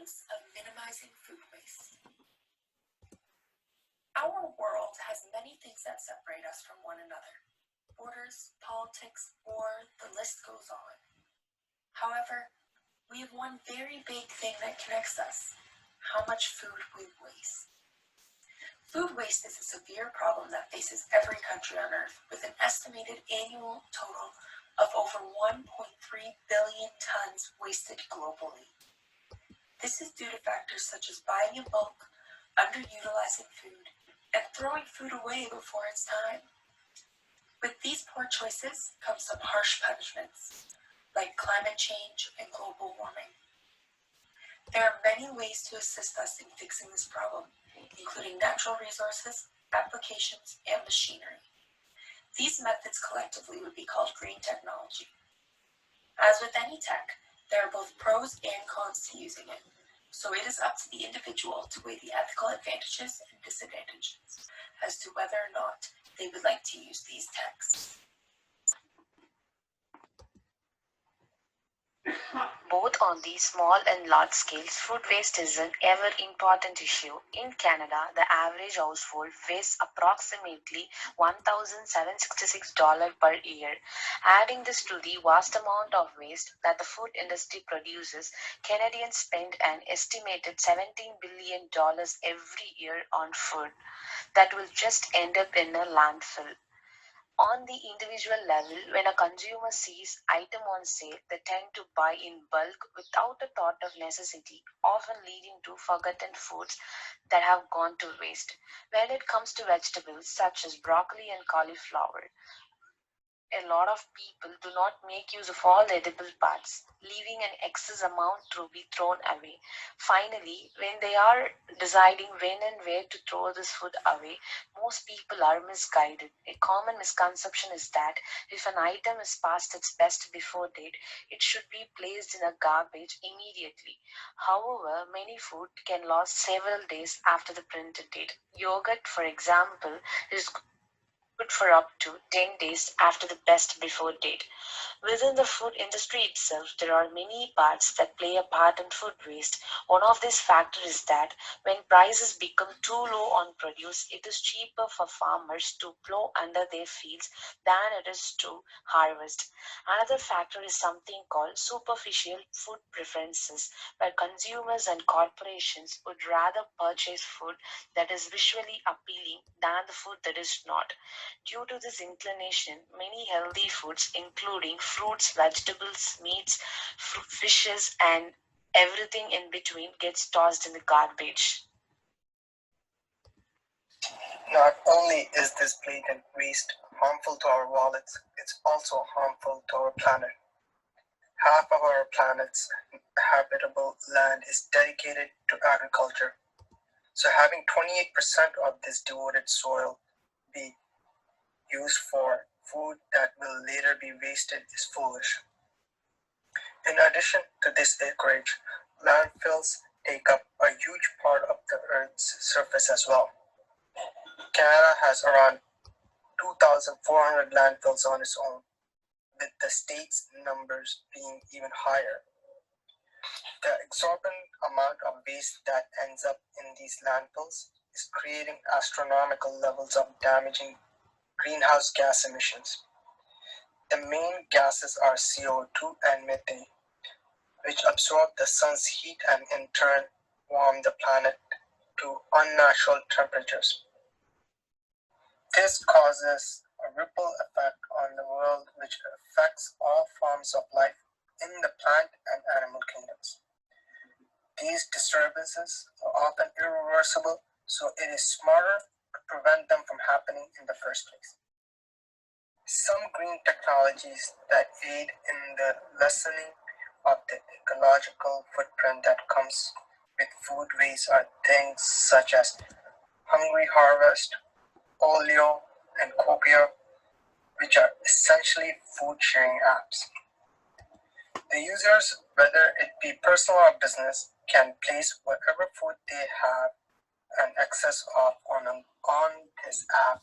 importance of minimizing food waste. Our world has many things that separate us from one another. Borders, politics, war, the list goes on. However, we have one very big thing that connects us: how much food we waste. Food waste is a severe problem that faces every country on Earth, with an estimated annual total of over 1.3 billion tons wasted globally. This is due to factors such as buying in bulk, underutilizing food, and throwing food away before it's time. With these poor choices come some harsh punishments, like climate change and global warming. There are many ways to assist us in fixing this problem, including natural resources, applications, and machinery. These methods collectively would be called green technology. As with any tech, there are both pros and cons to using it, so it is up to the individual to weigh the ethical advantages and disadvantages as to whether or not they would like to use these techs. Both on the small and large scales, food waste is an ever important issue. In Canada, the average household wastes approximately $1,766 per year. Adding this to the vast amount of waste that the food industry produces, Canadians spend an estimated $17 billion every year on food that will just end up in a landfill. On the individual level, when a consumer sees item on sale, they tend to buy in bulk without a thought of necessity, often leading to forgotten foods that have gone to waste. When it comes to vegetables such as broccoli and cauliflower, a lot of people do not make use of all the edible parts, leaving an excess amount to be thrown away. Finally, when they are deciding when and where to throw this food away, most people are misguided. A common misconception is that if an item is past its best before date, it should be placed in a garbage immediately. However, many food can last several days after the printed date. Yogurt, for example, is good for up to 10 days after the best before date. Within the food industry itself, there are many parts that play a part in food waste. One of these factors is that when prices become too low on produce, it is cheaper for farmers to plow under their fields than it is to harvest. Another factor is something called superficial food preferences, where consumers and corporations would rather purchase food that is visually appealing than the food that is not. Due to this inclination, many healthy foods, including fruits, vegetables, meats, fishes, and everything in between, gets tossed in the garbage. Not only is this blatant waste harmful to our wallets, it's also harmful to our planet. Half of our planet's habitable land is dedicated to agriculture. So having 28% of this devoted soil be used for food that will later be wasted is foolish. In addition to this acreage, landfills take up a huge part of the Earth's surface as well. Canada has around 2,400 landfills on its own, with the state's numbers being even higher. The exorbitant amount of waste that ends up in these landfills is creating astronomical levels of damaging greenhouse gas emissions. The main gases are CO2 and methane, which absorb the sun's heat and in turn warm the planet to unnatural temperatures. This causes a ripple effect on the world which affects all forms of life in the plant and animal kingdoms. These disturbances are often irreversible, so it is smarter to prevent them from happening in the first place. Some green technologies that aid in the lessening of the ecological footprint that comes with food waste are things such as Hungry Harvest, Olio, and Copia, which are essentially food sharing apps. The users, whether it be personal or business, can place whatever food they have an excess of on this app,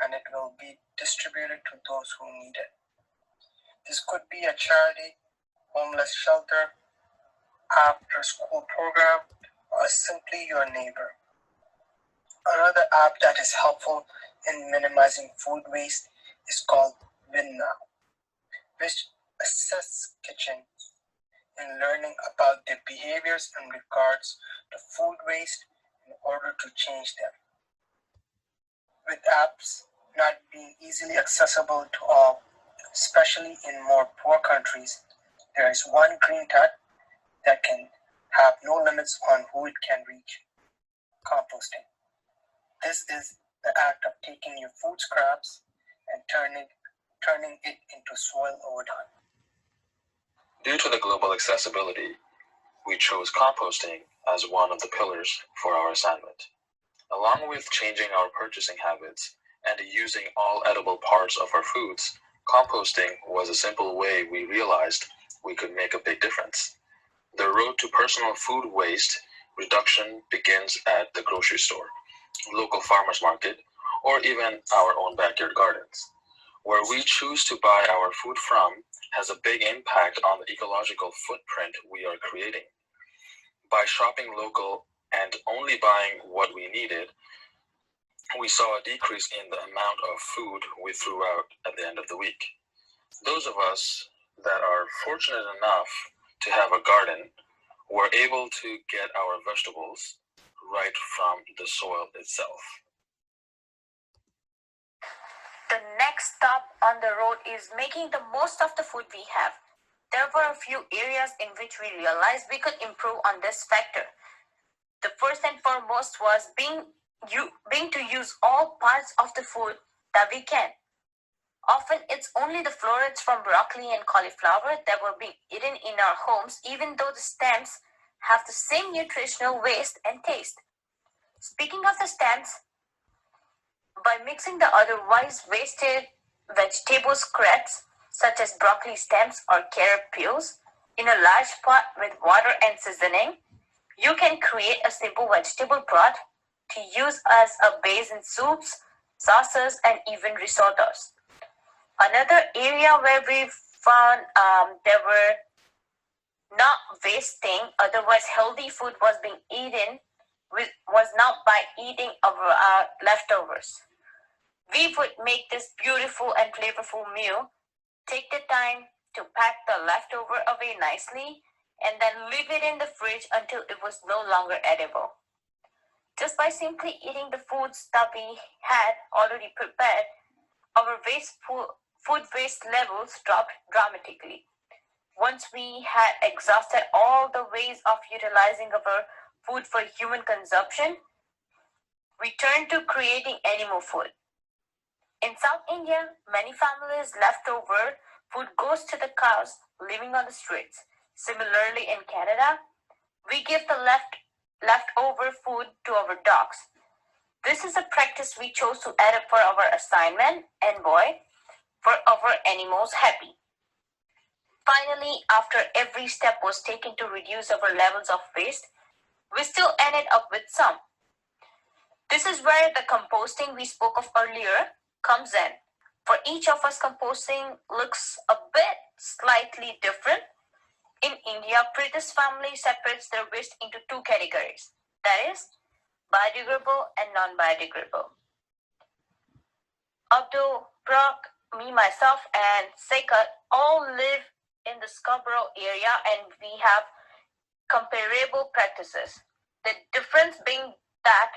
and it will be distributed to those who need it. This could be a charity, homeless shelter, after school program, or simply your neighbor. Another app that is helpful in minimizing food waste is called WinNow, which assists kitchens in learning about their behaviors in regards to food waste in order to change them. With apps not being easily accessible to all, especially in more poor countries, there is one green tech that can have no limits on who it can reach: composting. This is the act of taking your food scraps and turning it into soil over time. Due to the global accessibility, we chose composting as one of the pillars for our assignment. Along with changing our purchasing habits and using all edible parts of our foods, composting was a simple way we realized we could make a big difference. The road to personal food waste reduction begins at the grocery store, local farmers market, or even our own backyard gardens. Where we choose to buy our food from has a big impact on the ecological footprint we are creating. By shopping local and only buying what we needed, we saw a decrease in the amount of food we threw out at the end of the week. Those of us that are fortunate enough to have a garden were able to get our vegetables right from the soil itself. The next stop on the road is making the most of the food we have. There were a few areas in which we realized we could improve on this factor. The first and foremost was being to use all parts of the food that we can. Often it's only the florets from broccoli and cauliflower that were being eaten in our homes, even though the stems have the same nutritional waste and taste. Speaking of the stems, by mixing the otherwise wasted vegetable scraps, such as broccoli stems or carrot peels, in a large pot with water and seasoning, you can create a simple vegetable broth to use as a base in soups, sauces, and even risottos. Another area where we found there were not wasting, otherwise healthy food was being eaten was not by eating our leftovers. We would make this beautiful and flavorful meal, take the time to pack the leftover away nicely, and then leave it in the fridge until it was no longer edible. Just by simply eating the foods that we had already prepared, our food waste levels dropped dramatically. Once we had exhausted all the ways of utilizing our food for human consumption, we turned to creating animal food. In South India, many families' leftover food goes to the cows living on the streets. Similarly, in Canada, we give the leftover food to our dogs. This is a practice we chose to add up for our assignment and for our animals happy. Finally, after every step was taken to reduce our levels of waste, we still ended up with some. This is where the composting we spoke of earlier comes in. For each of us, composting looks a bit slightly different. In India, Priti's family separates their waste into two categories, that is, biodegradable and non-biodegradable. Abdul, Brock, me, myself, and Sekat all live in the Scarborough area and we have comparable practices. The difference being that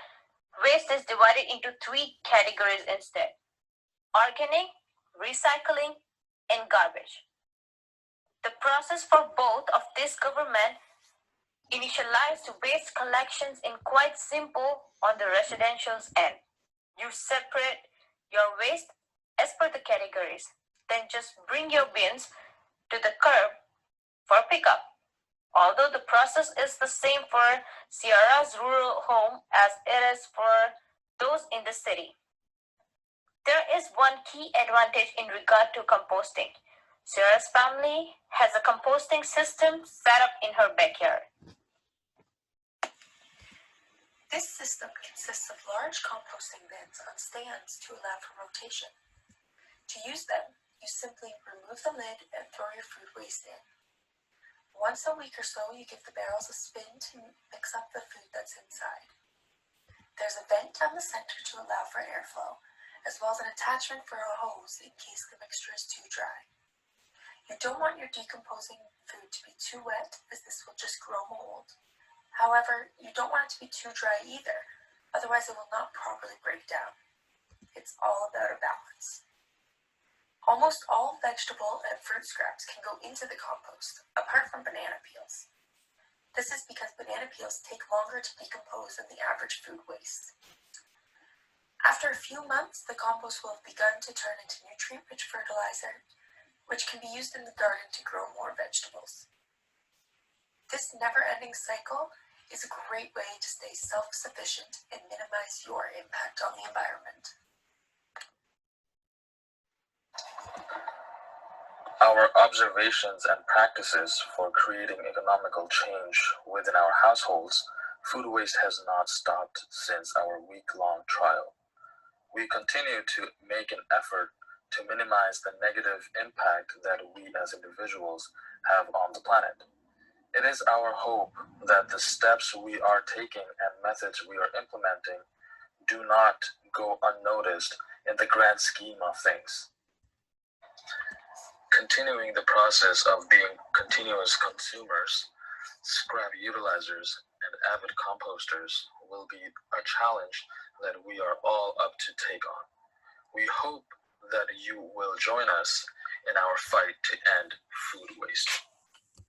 waste is divided into three categories instead: organic, recycling, and garbage. The process for both of this government initialized waste collections in quite simple on the residential's end. You separate your waste as per the categories, then just bring your bins to the curb for pickup. Although the process is the same for Sierra's rural home as it is for those in the city. There is one key advantage in regard to composting. Sierra's family has a composting system set up in her backyard. This system consists of large composting bins on stands to allow for rotation. To use them, you simply remove the lid and throw your food waste in. Once a week or so, you give the barrels a spin to mix up the food that's inside. There's a vent down the center to allow for airflow, as well as an attachment for a hose in case the mixture is too dry. You don't want your decomposing food to be too wet, as this will just grow mold. However, you don't want it to be too dry either, otherwise it will not properly break down. It's all about a balance. Almost all vegetable and fruit scraps can go into the compost, apart from banana peels. This is because banana peels take longer to decompose than the average food waste. After a few months, the compost will have begun to turn into nutrient-rich fertilizer, which can be used in the garden to grow more vegetables. This never-ending cycle is a great way to stay self-sufficient and minimize your impact on the environment. Our observations and practices for creating economical change within our households, food waste has not stopped since our week-long trial. We continue to make an effort to minimize the negative impact that we as individuals have on the planet. It is our hope that the steps we are taking and methods we are implementing do not go unnoticed in the grand scheme of things. Continuing the process of being continuous consumers, scrap utilizers, and avid composters will be a challenge that we are all up to take on. We hope that you will join us in our fight to end food waste.